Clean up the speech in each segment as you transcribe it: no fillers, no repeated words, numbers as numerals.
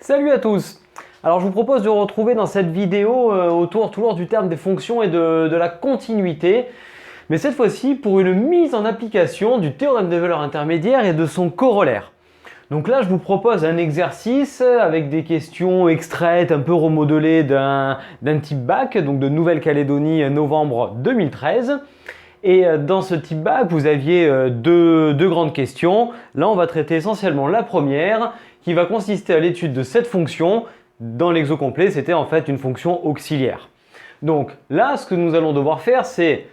Salut à tous. Alors je vous propose de retrouver dans cette vidéo toujours du terme des fonctions et de la continuité, mais cette fois-ci pour une mise en application du théorème des valeurs intermédiaires et de son corollaire. Donc là je vous propose un exercice avec des questions extraites, un peu remodelées d'un type bac, donc de Nouvelle-Calédonie novembre 2013. Et dans ce type bac, vous aviez deux grandes questions. Là, on va traiter essentiellement la première, qui va consister à l'étude de cette fonction. Dans l'exo complet, c'était en fait une fonction auxiliaire. Donc là, ce que nous allons devoir faire, c'est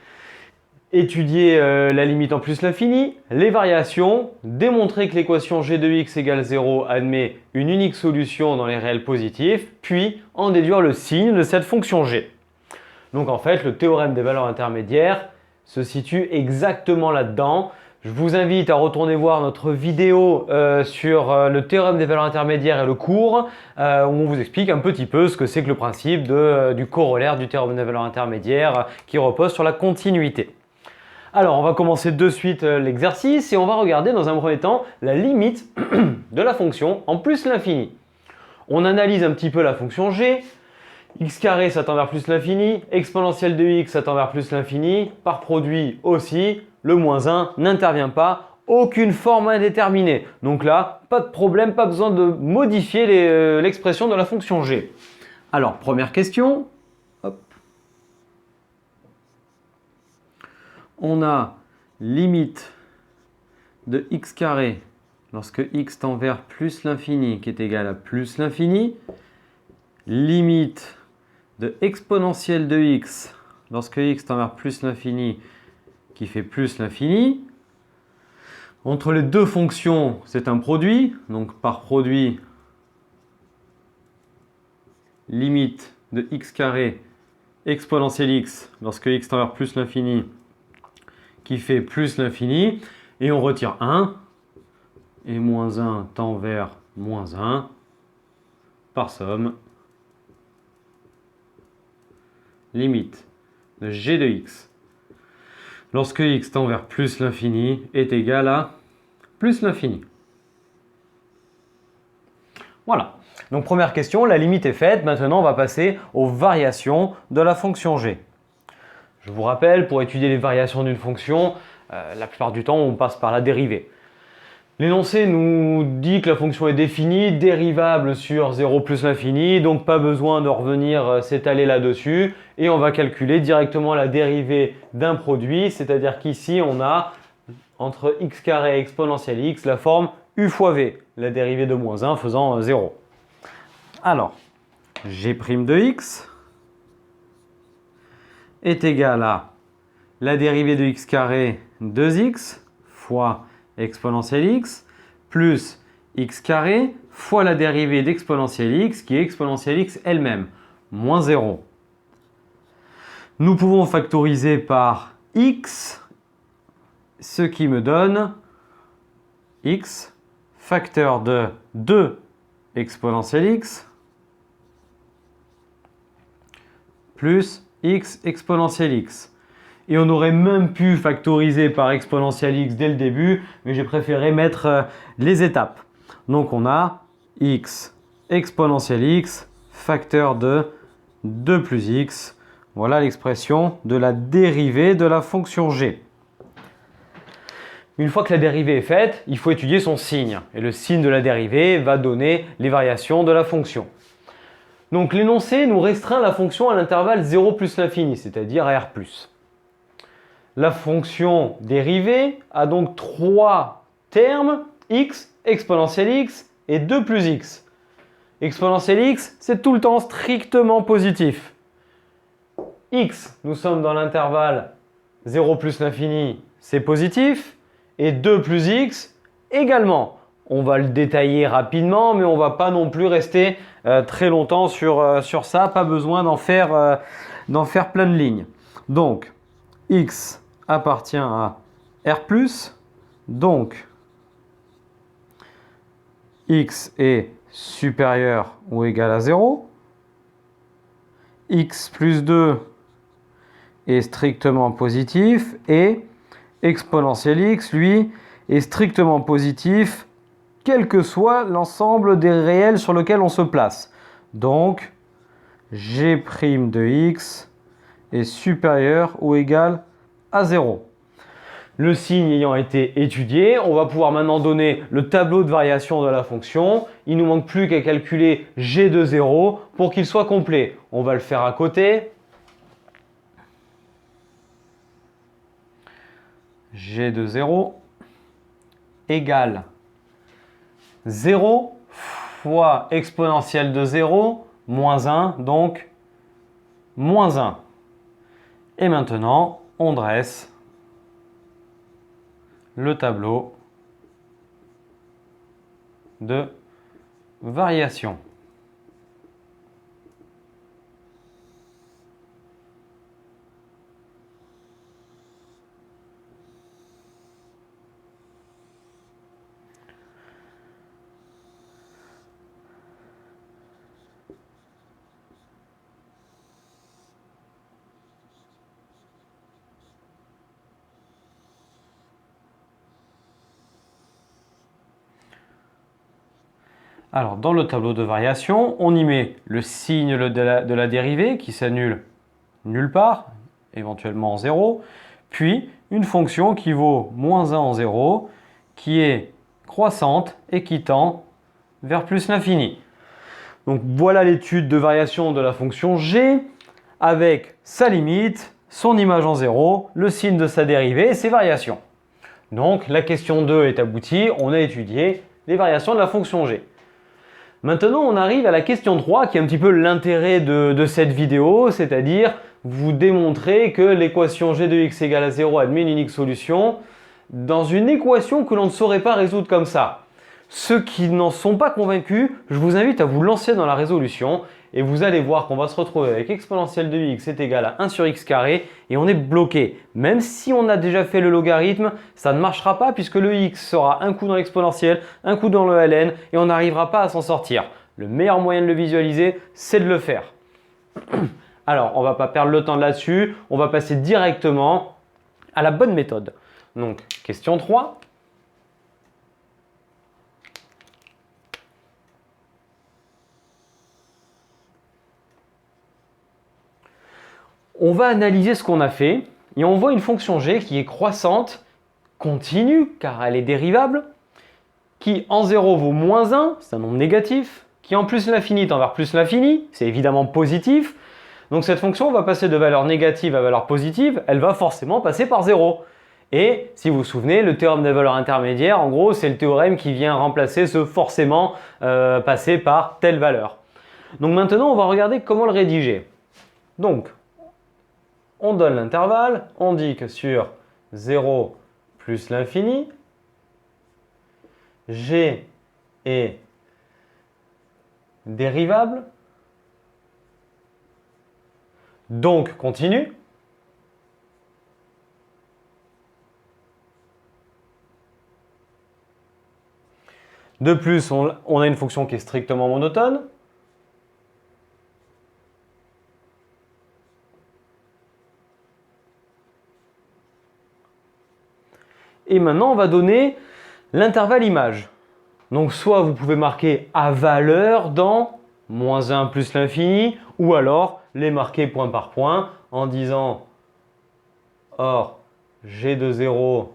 étudier la limite en plus l'infini, les variations, démontrer que l'équation g de x égale 0 admet une unique solution dans les réels positifs, puis en déduire le signe de cette fonction g. Donc en fait, le théorème des valeurs intermédiaires se situe exactement là-dedans. Je vous invite à retourner voir notre vidéo sur le théorème des valeurs intermédiaires et le cours, où on vous explique un petit peu ce que c'est que le principe du corollaire du théorème des valeurs intermédiaires qui repose sur la continuité. Alors, on va commencer de suite l'exercice et on va regarder dans un premier temps la limite de la fonction en plus l'infini. On analyse un petit peu la fonction g. X carré ça tend vers plus l'infini, exponentielle de x ça tend vers plus l'infini, par produit aussi, le moins 1 n'intervient pas, aucune forme indéterminée. Donc là, pas de problème, pas besoin de modifier l'expression de la fonction g. Alors, première question. Hop. On a limite de x carré lorsque x tend vers plus l'infini qui est égal à plus l'infini. Limite de exponentielle de x lorsque x tend vers plus l'infini qui fait plus l'infini. Entre les deux fonctions, c'est un produit. Donc par produit, limite de x carré exponentielle x lorsque x tend vers plus l'infini qui fait plus l'infini. Et on retire 1. Et moins 1 tend vers moins 1 par somme. Limite de g de x lorsque x tend vers plus l'infini est égal à plus l'infini. Voilà. Donc première question, la limite est faite. Maintenant, on va passer aux variations de la fonction g. Je vous rappelle, pour étudier les variations d'une fonction, la plupart du temps, on passe par la dérivée. L'énoncé nous dit que la fonction est définie, dérivable sur 0 plus l'infini, donc pas besoin de revenir s'étaler là-dessus. Et on va calculer directement la dérivée d'un produit, c'est-à-dire qu'ici on a entre x carré et exponentielle x la forme u fois v, la dérivée de moins 1 faisant 0. Alors, g' de x est égal à la dérivée de x carré 2x fois exponentielle x plus x carré fois la dérivée d'exponentielle x qui est exponentielle x elle-même, moins 0. Nous pouvons factoriser par x, ce qui me donne x facteur de 2 exponentielle x plus x exponentielle x. Et on aurait même pu factoriser par exponentielle x dès le début, mais j'ai préféré mettre les étapes. Donc on a x exponentielle x facteur de 2 plus x. Voilà l'expression de la dérivée de la fonction g. Une fois que la dérivée est faite, il faut étudier son signe. Et le signe de la dérivée va donner les variations de la fonction. Donc l'énoncé nous restreint la fonction à l'intervalle 0 plus l'infini, c'est-à-dire à r+. La fonction dérivée a donc 3 termes, x, exponentielle x et 2 plus x. Exponentielle x, c'est tout le temps strictement positif. X, nous sommes dans l'intervalle 0 plus l'infini, c'est positif. Et 2 plus x, également. On va le détailler rapidement, mais on ne va pas non plus rester très longtemps sur ça. Pas besoin d'en faire plein de lignes. Donc, x appartient à r+, donc x est supérieur ou égal à 0, x plus 2 est strictement positif et exponentielle x, lui, est strictement positif quel que soit l'ensemble des réels sur lequel on se place. Donc, g' de x est supérieur ou égal à 0. Le signe ayant été étudié, on va pouvoir maintenant donner le tableau de variation de la fonction. Il ne nous manque plus qu'à calculer g de 0 pour qu'il soit complet. On va le faire à côté. G de 0 égale 0 fois exponentielle de 0 moins 1, donc moins 1. Et maintenant, on dresse le tableau de variation. Alors, dans le tableau de variation, on y met le signe de la dérivée qui s'annule nulle part, éventuellement en 0, puis une fonction qui vaut moins 1 en 0, qui est croissante et qui tend vers plus l'infini. Donc voilà l'étude de variation de la fonction g avec sa limite, son image en 0, le signe de sa dérivée et ses variations. Donc la question 2 est aboutie, on a étudié les variations de la fonction g. Maintenant, on arrive à la question 3 qui est un petit peu l'intérêt de cette vidéo, c'est-à-dire vous démontrer que l'équation g de x égale à 0 admet une unique solution dans une équation que l'on ne saurait pas résoudre comme ça. Ceux qui n'en sont pas convaincus, je vous invite à vous lancer dans la résolution et vous allez voir qu'on va se retrouver avec exponentielle de x est égal à 1 sur x carré et on est bloqué. Même si on a déjà fait le logarithme, ça ne marchera pas puisque le x sera un coup dans l'exponentielle, un coup dans le ln et on n'arrivera pas à s'en sortir. Le meilleur moyen de le visualiser, c'est de le faire. Alors, on ne va pas perdre le temps là-dessus, on va passer directement à la bonne méthode. Donc, question 3. On va analyser ce qu'on a fait et on voit une fonction g qui est croissante, continue car elle est dérivable, qui en 0 vaut moins 1, c'est un nombre négatif, qui en plus l'infini tend vers plus l'infini, c'est évidemment positif. Donc cette fonction va passer de valeur négative à valeur positive, elle va forcément passer par 0. Et si vous vous souvenez, le théorème des valeurs intermédiaires, en gros, c'est le théorème qui vient remplacer ce forcément passer par telle valeur. Donc maintenant, on va regarder comment le rédiger. Donc, on donne l'intervalle, on dit que sur 0 plus l'infini, g est dérivable, donc continue. De plus, on a une fonction qui est strictement monotone. Et maintenant, on va donner l'intervalle image. Donc, soit vous pouvez marquer à valeur dans moins 1 plus l'infini, ou alors les marquer point par point en disant or g de 0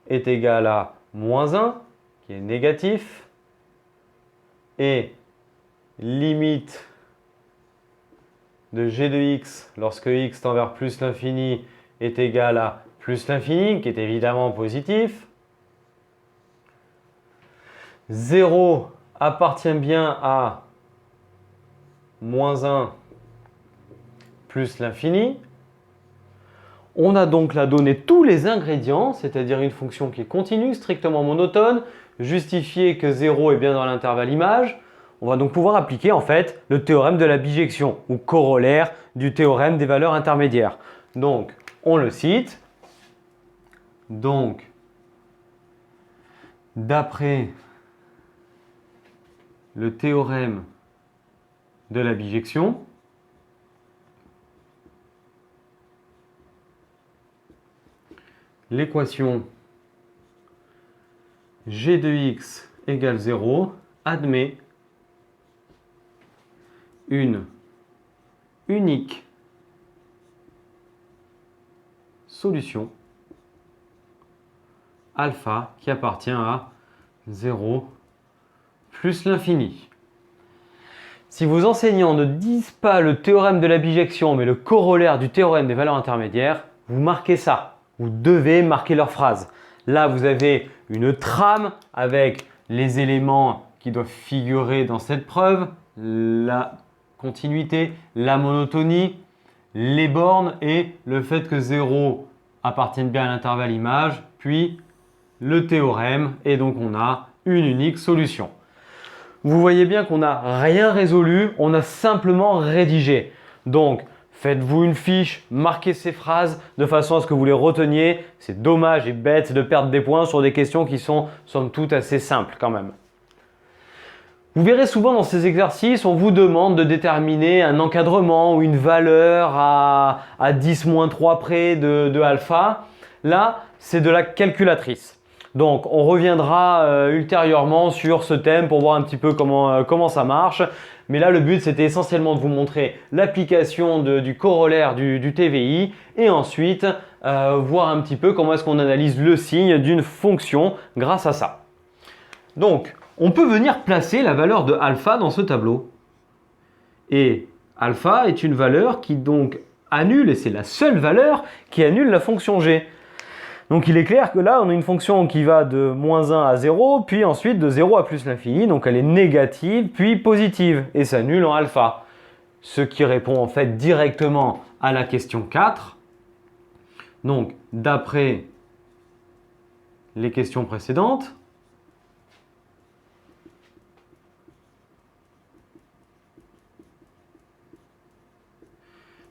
est égal à moins 1, qui est négatif, et limite de g de x lorsque x tend vers plus l'infini est égal à plus l'infini, qui est évidemment positif. 0 appartient bien à moins 1 plus l'infini. On a donc là donné tous les ingrédients, c'est-à-dire une fonction qui est continue, strictement monotone, justifier que 0 est bien dans l'intervalle image. On va donc pouvoir appliquer en fait le théorème de la bijection ou corollaire du théorème des valeurs intermédiaires. Donc, on le cite. Donc, d'après le théorème de la bijection, l'équation g de x égale 0 admet une unique solution alpha qui appartient à 0 plus l'infini. Si vos enseignants ne disent pas le théorème de la bijection, mais le corollaire du théorème des valeurs intermédiaires, vous marquez ça. Vous devez marquer leur phrase. Là, vous avez une trame avec les éléments qui doivent figurer dans cette preuve, la continuité, la monotonie, les bornes et le fait que 0 appartienne bien à l'intervalle image, puis le théorème, et donc on a une unique solution. Vous voyez bien qu'on n'a rien résolu, on a simplement rédigé. Donc, faites-vous une fiche, marquez ces phrases de façon à ce que vous les reteniez. C'est dommage et bête de perdre des points sur des questions qui sont somme toute assez simples quand même. Vous verrez souvent dans ces exercices, on vous demande de déterminer un encadrement ou une valeur à 10-3 près de alpha. Là, c'est de la calculatrice. Donc, on reviendra ultérieurement sur ce thème pour voir un petit peu comment ça marche. Mais là, le but, c'était essentiellement de vous montrer l'application du corollaire du TVI et ensuite voir un petit peu comment est-ce qu'on analyse le signe d'une fonction grâce à ça. Donc, on peut venir placer la valeur de alpha dans ce tableau. Et alpha est une valeur qui donc annule, et c'est la seule valeur qui annule la fonction g. Donc il est clair que là, on a une fonction qui va de moins 1 à 0, puis ensuite de 0 à plus l'infini, donc elle est négative, puis positive, et s'annule en alpha. Ce qui répond en fait directement à la question 4. Donc, d'après les questions précédentes,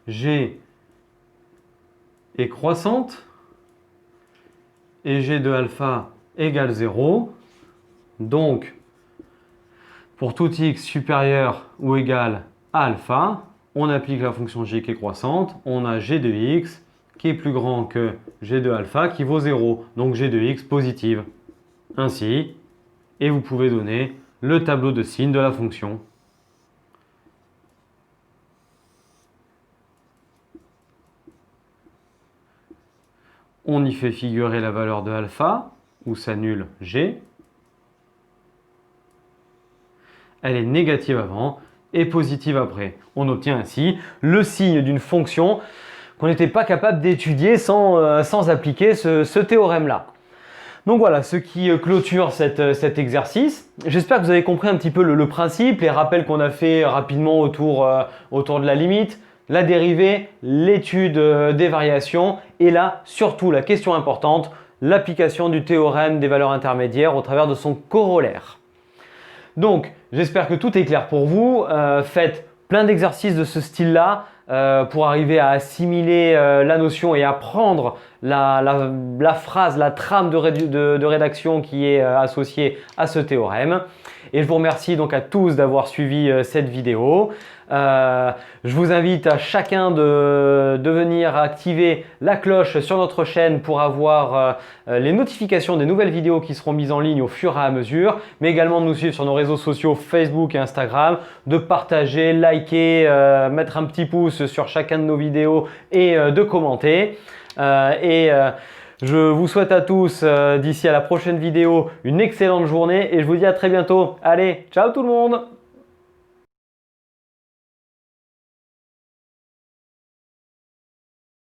G est croissante et G de alpha égale 0. Donc, pour tout x supérieur ou égal à alpha, on applique la fonction g qui est croissante. On a g de x qui est plus grand que g de alpha qui vaut 0. Donc g de x positive. Ainsi, et vous pouvez donner le tableau de signes de la fonction. On y fait figurer la valeur de alpha, où s'annule g. Elle est négative avant et positive après. On obtient ainsi le signe d'une fonction qu'on n'était pas capable d'étudier sans appliquer ce théorème-là. Donc voilà, ce qui clôture cet exercice. J'espère que vous avez compris un petit peu le principe, les rappels qu'on a fait rapidement autour de la limite, la dérivée, l'étude des variations et là, surtout la question importante, l'application du théorème des valeurs intermédiaires au travers de son corollaire. Donc, j'espère que tout est clair pour vous. Faites plein d'exercices de ce style-là pour arriver à assimiler la notion et apprendre la phrase, la trame de rédaction qui est associée à ce théorème. Et je vous remercie donc à tous d'avoir suivi cette vidéo. Je vous invite à chacun de venir activer la cloche sur notre chaîne pour avoir les notifications des nouvelles vidéos qui seront mises en ligne au fur et à mesure, mais également de nous suivre sur nos réseaux sociaux Facebook et Instagram, de partager, liker, mettre un petit pouce sur chacun de nos vidéos et de commenter. Je vous souhaite à tous d'ici à la prochaine vidéo une excellente journée et je vous dis à très bientôt. Allez, ciao tout le monde!